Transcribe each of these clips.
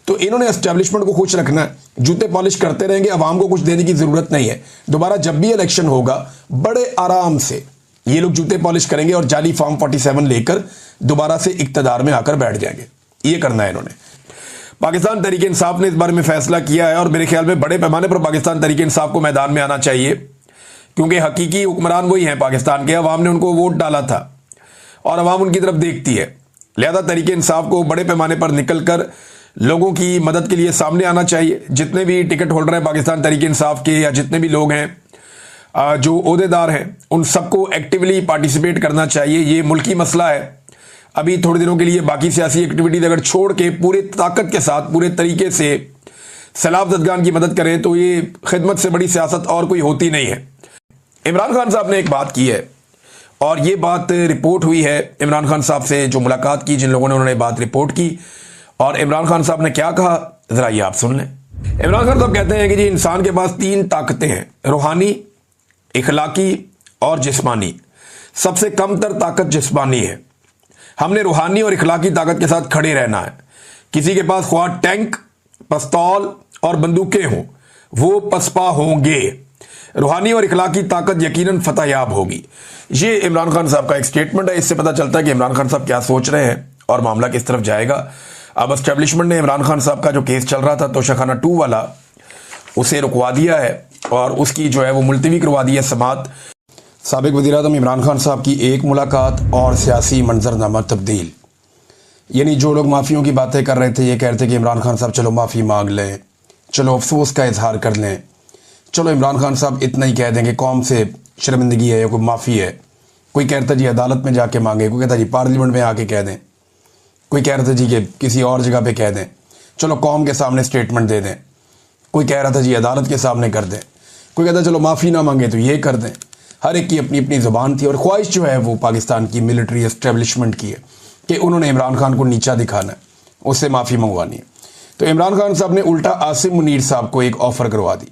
تو انہوں نے اسٹیبلشمنٹ کو خوش رکھنا ہے, جوتے پالش کرتے رہیں گے, عوام کو کچھ دینے کی ضرورت نہیں ہے. دوبارہ جب بھی الیکشن ہوگا بڑے آرام سے یہ لوگ جوتے پالش کریں گے اور جعلی فارم 47 لے کر دوبارہ سے اقتدار میں آ کر بیٹھ جائیں گے. یہ کرنا ہے انہوں نے. پاکستان تحریک انصاف نے اس بارے میں فیصلہ کیا ہے اور میرے خیال میں بڑے پیمانے پر پاکستان تحریک انصاف کو میدان میں آنا چاہیے, کیونکہ حقیقی حکمران وہی ہیں پاکستان کے. عوام نے ان کو ووٹ ڈالا تھا اور عوام ان کی طرف دیکھتی ہے. لہذا تحریک انصاف کو بڑے پیمانے پر نکل کر لوگوں کی مدد کے لیے سامنے آنا چاہیے. جتنے بھی ٹکٹ ہولڈر ہیں پاکستان تحریک انصاف کے, یا جتنے بھی لوگ ہیں جو عہدیدار ہیں, ان سب کو ایکٹیولی پارٹیسپیٹ کرنا چاہیے. یہ ملکی مسئلہ ہے. ابھی تھوڑے دنوں کے لیے باقی سیاسی ایکٹیویٹیز اگر چھوڑ کے پورے طاقت کے ساتھ پورے طریقے سے سیلاب زدگان کی مدد کریں تو یہ خدمت سے بڑی سیاست اور کوئی ہوتی نہیں ہے. عمران خان صاحب نے ایک بات کی ہے اور یہ بات رپورٹ ہوئی ہے. عمران خان صاحب سے جو ملاقات کی, جن لوگوں نے, انہوں نے بات رپورٹ کی. اور عمران خان صاحب نے کیا کہا ذرا یہ آپ سن لیں. عمران خان صاحب کہتے ہیں کہ جی انسان کے پاس 3 طاقتیں ہیں, روحانی, اخلاقی اور جسمانی. سب سے کم تر طاقت جسمانی ہے. ہم نے روحانی اور اخلاقی طاقت کے ساتھ کھڑے رہنا ہے. کسی کے پاس خواہ ٹینک, پستول اور بندوقیں ہوں وہ پسپا ہوں گے. روحانی اور اخلاقی طاقت یقیناً فتح یاب ہوگی. یہ عمران خان صاحب کا ایک سٹیٹمنٹ ہے. اس سے پتہ چلتا ہے کہ عمران خان صاحب کیا سوچ رہے ہیں اور معاملہ کس طرف جائے گا. اب اسٹیبلشمنٹ نے عمران خان صاحب کا جو کیس چل رہا تھا توشہ خانہ 2 والا, اسے رکوا دیا ہے اور اس کی جو ہے وہ ملتوی کروا دی ہے سماعت. سابق وزیر اعظم عمران خان صاحب کی ایک ملاقات اور سیاسی منظرنامہ تبدیل. یعنی جو لوگ معافیوں کی باتیں کر رہے تھے, یہ کہہ رہے تھے کہ عمران خان صاحب چلو معافی مانگ لیں, چلو افسوس کا اظہار کر لیں, چلو عمران خان صاحب اتنا ہی کہہ دیں کہ قوم سے شرمندگی ہے یا کوئی معافی ہے. کوئی کہتا جی عدالت میں جا کے مانگے, کوئی کہتا جی پارلیمنٹ میں آ کے کہہ دیں, کوئی کہہ رہا تھا جی کہ کسی اور جگہ پہ کہہ دیں, چلو قوم کے سامنے سٹیٹمنٹ دے دیں. کوئی کہہ رہا تھا جی عدالت کے سامنے کر دیں. کوئی کہتا چلو معافی نہ مانگے تو یہ کر دیں. ہر ایک کی اپنی اپنی زبان تھی اور خواہش جو ہے وہ پاکستان کی ملٹری اسٹیبلشمنٹ کی ہے کہ انہوں نے عمران خان کو نیچا دکھانا ہے, اس سے معافی منگوانی ہے. تو عمران خان صاحب نے الٹا عاصم منیر صاحب کو ایک آفر کروا دی.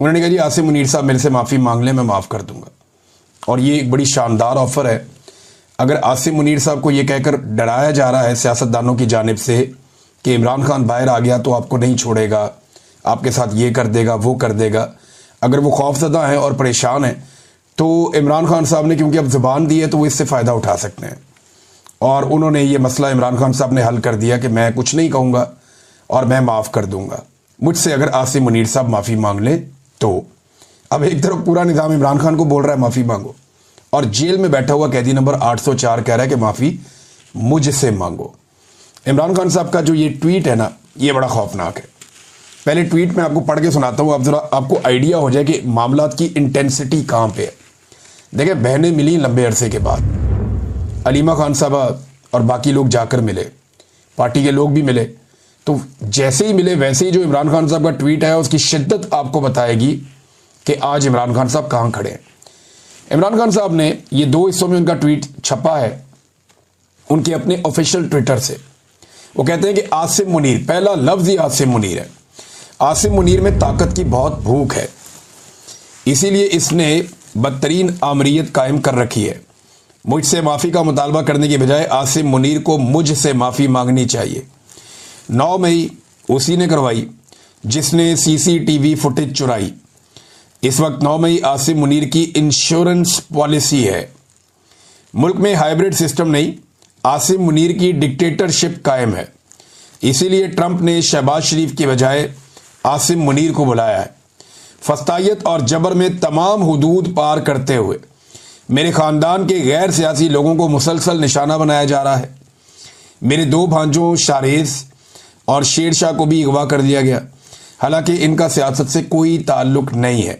انہوں نے کہا جی عاصم منیر صاحب میرے سے معافی مانگ لیں, میں معاف کر دوں گا. اور یہ ایک بڑی شاندار آفر ہے. اگر عاصم منیر صاحب کو یہ کہہ کر ڈرایا جا رہا ہے سیاستدانوں کی جانب سے کہ عمران خان باہر آ گیا تو آپ کو نہیں چھوڑے گا, آپ کے ساتھ یہ کر دے گا وہ کر دے گا, اگر وہ خوفزدہ ہیں اور پریشان ہیں تو عمران خان صاحب نے کیونکہ اب زبان دی ہے تو وہ اس سے فائدہ اٹھا سکتے ہیں. اور انہوں نے یہ مسئلہ عمران خان صاحب نے حل کر دیا کہ میں کچھ نہیں کہوں گا اور میں معاف کر دوں گا مجھ سے اگر عاصم منیر صاحب معافی مانگ لیں تو. اب ایک طرف پورا نظام عمران خان کو بول رہا ہے معافی مانگو, اور جیل میں بیٹھا ہوا قیدی نمبر 804 کہہ رہا ہے کہ معافی مجھ سے مانگو. عمران خان صاحب کا جو یہ ٹویٹ ہے نا, یہ بڑا خوفناک ہے. پہلے ٹویٹ میں آپ کو پڑھ کے سناتا ہوں, اب ذرا آپ کو آئیڈیا ہو جائے کہ معاملات کی انٹینسٹی کہاں پہ ہے. دیکھیں, بہنیں ملی لمبے عرصے کے بعد, علیمہ خان صاحبہ اور باقی لوگ جا کر ملے, پارٹی کے لوگ بھی ملے. تو جیسے ہی ملے ویسے ہی جو عمران خان صاحب کا ٹویٹ ہے اس کی شدت آپ کو بتائے گی کہ آج عمران خان صاحب کہاں کھڑے ہیں. عمران خان صاحب نے یہ 2 حصوں میں ان کا ٹویٹ چھپا ہے ان کے اپنے آفیشیل ٹویٹر سے. وہ کہتے ہیں کہ عاصم منیر, پہلا لفظ ہی عاصم منیر ہے. عاصم منیر میں طاقت کی بہت بھوک ہے, اسی لیے اس نے بدترین آمریت قائم کر رکھی ہے. مجھ سے معافی کا مطالبہ کرنے کی بجائے عاصم منیر کو مجھ سے معافی مانگنی چاہیے. 9 مئی اسی نے کروائی جس نے CCTV فوٹیج چرائی. اس وقت 9 مئی عاصم منیر کی انشورنس پالیسی ہے. ملک میں ہائیبرڈ سسٹم نہیں, عاصم منیر کی ڈکٹیٹرشپ قائم ہے. اسی لیے ٹرمپ نے شہباز شریف کی بجائے عاصم منیر کو بلایا ہے. فسطائیت اور جبر میں تمام حدود پار کرتے ہوئے میرے خاندان کے غیر سیاسی لوگوں کو مسلسل نشانہ بنایا جا رہا ہے. میرے 2 بھانجوں شاریز اور شیر شاہ کو بھی اغوا کر دیا گیا, حالانکہ ان کا سیاست سے کوئی تعلق نہیں ہے.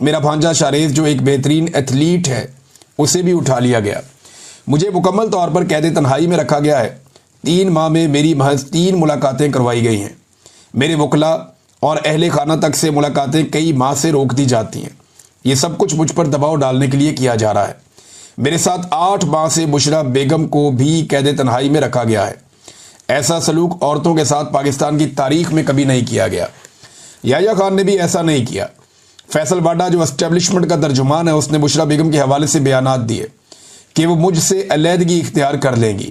میرا بھانجا شاریز جو ایک بہترین ایتھلیٹ ہے اسے بھی اٹھا لیا گیا. مجھے مکمل طور پر قید تنہائی میں رکھا گیا ہے. 3 ماہ میں میری محض 3 ملاقاتیں کروائی گئی ہیں. میرے وکلا اور اہل خانہ تک سے ملاقاتیں کئی ماہ سے روک دی جاتی ہیں. یہ سب کچھ مجھ پر دباؤ ڈالنے کے لیے کیا جا رہا ہے. میرے ساتھ 8 ماہ سے بشرا بیگم کو بھی قید تنہائی میں رکھا گیا ہے. ایسا سلوک عورتوں کے ساتھ پاکستان کی تاریخ میں کبھی نہیں کیا گیا. یحییٰ خان نے بھی ایسا نہیں کیا. فیصل واڈا جو اسٹیبلشمنٹ کا ترجمان ہے, اس نے بشرا بیگم کے حوالے سے بیانات دیے کہ وہ مجھ سے علیحدگی اختیار کر لیں گی.